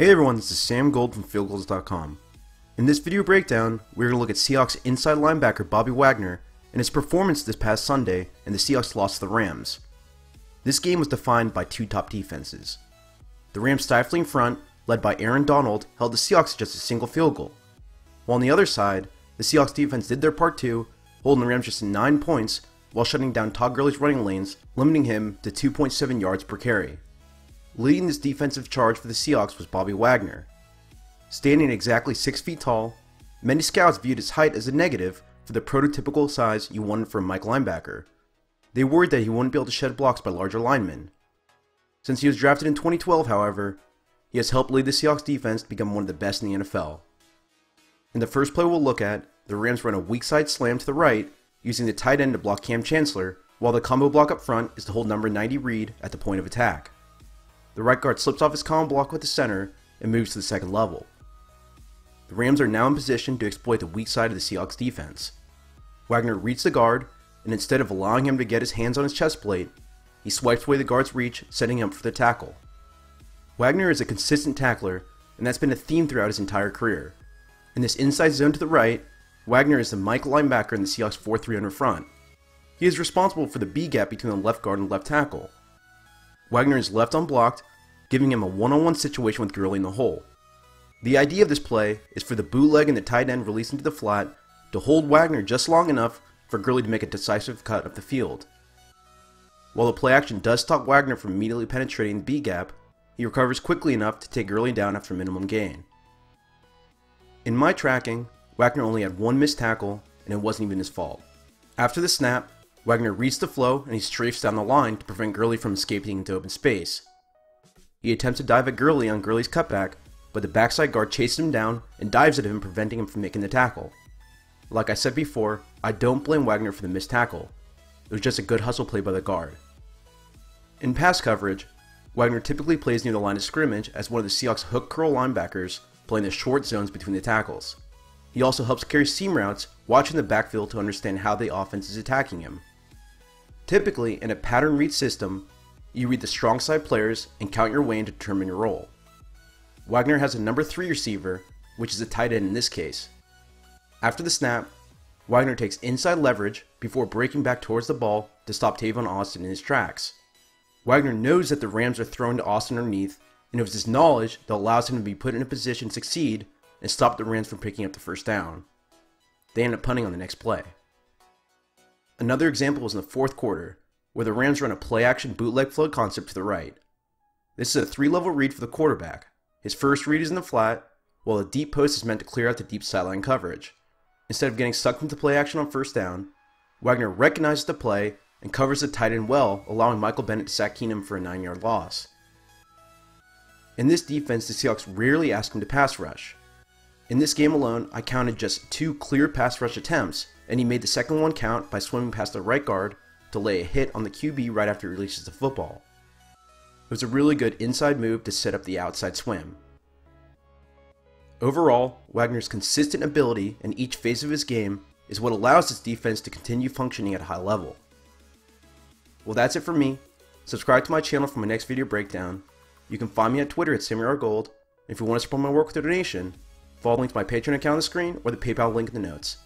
Hey everyone, this is Sam Gold from FieldGoals.com. In this video breakdown, we're going to look at Seahawks inside linebacker Bobby Wagner and his performance this past Sunday and the Seahawks lost to the Rams. This game was defined by two top defenses. The Rams' stifling front, led by Aaron Donald, held the Seahawks to just a single field goal. While on the other side, the Seahawks defense did their part too, holding the Rams just to 9 points while shutting down Todd Gurley's running lanes, limiting him to 2.7 yards per carry. Leading this defensive charge for the Seahawks was Bobby Wagner. Standing exactly 6 feet tall, many scouts viewed his height as a negative for the prototypical size you wanted for a Mike linebacker. They worried that he wouldn't be able to shed blocks by larger linemen. Since he was drafted in 2012, however, he has helped lead the Seahawks defense to become one of the best in the NFL. In the first play we'll look at, the Rams run a weak side slam to the right, using the tight end to block Cam Chancellor, while the combo block up front is to hold number 90 Reed at the point of attack. The right guard slips off his combo block with the center and moves to the second level. The Rams are now in position to exploit the weak side of the Seahawks defense. Wagner reads the guard, and instead of allowing him to get his hands on his chest plate, he swipes away the guard's reach, setting him up for the tackle. Wagner is a consistent tackler, and that's been a theme throughout his entire career. In this inside zone to the right, Wagner is the Mike linebacker in the Seahawks 4-3 front. He is responsible for the B gap between the left guard and left tackle. Wagner is left unblocked, giving him a one-on-one situation with Gurley in the hole. The idea of this play is for the bootleg and the tight end released into the flat to hold Wagner just long enough for Gurley to make a decisive cut up the field. While the play action does stop Wagner from immediately penetrating the B gap, he recovers quickly enough to take Gurley down after minimum gain. In my tracking, Wagner only had one missed tackle, and it wasn't even his fault. After the snap, Wagner reads the flow and he strafes down the line to prevent Gurley from escaping into open space. He attempts to dive at Gurley on Gurley's cutback, but the backside guard chases him down and dives at him, preventing him from making the tackle. Like I said before, I don't blame Wagner for the missed tackle. It was just a good hustle play by the guard. In pass coverage, Wagner typically plays near the line of scrimmage as one of the Seahawks hook curl linebackers, playing the short zones between the tackles. He also helps carry seam routes, watching the backfield to understand how the offense is attacking him. Typically, in a pattern read system, you read the strong side players and count your way in to determine your role. Wagner has a number 3 receiver, which is a tight end in this case. After the snap, Wagner takes inside leverage before breaking back towards the ball to stop Tavon Austin in his tracks. Wagner knows that the Rams are throwing to Austin underneath, and it was this knowledge that allows him to be put in a position to succeed and stop the Rams from picking up the first down. They end up punting on the next play. Another example was in the fourth quarter, where the Rams run a play-action bootleg float concept to the right. This is a 3-level read for the quarterback. His first read is in the flat, while the deep post is meant to clear out the deep sideline coverage. Instead of getting sucked into play action on first down, Wagner recognizes the play and covers the tight end well, allowing Michael Bennett to sack Keenum for a 9-yard loss. In this defense, the Seahawks rarely ask him to pass rush. In this game alone, I counted just 2 clear pass rush attempts, and he made the second one count by swimming past the right guard to lay a hit on the QB right after he releases the football. It was a really good inside move to set up the outside swim. Overall, Wagner's consistent ability in each phase of his game is what allows his defense to continue functioning at a high level. Well, that's it for me. Subscribe to my channel for my next video breakdown. You can find me at Twitter at SammyRGold. If you want to support my work with a donation, follow the link to my Patreon account on the screen or the PayPal link in the notes.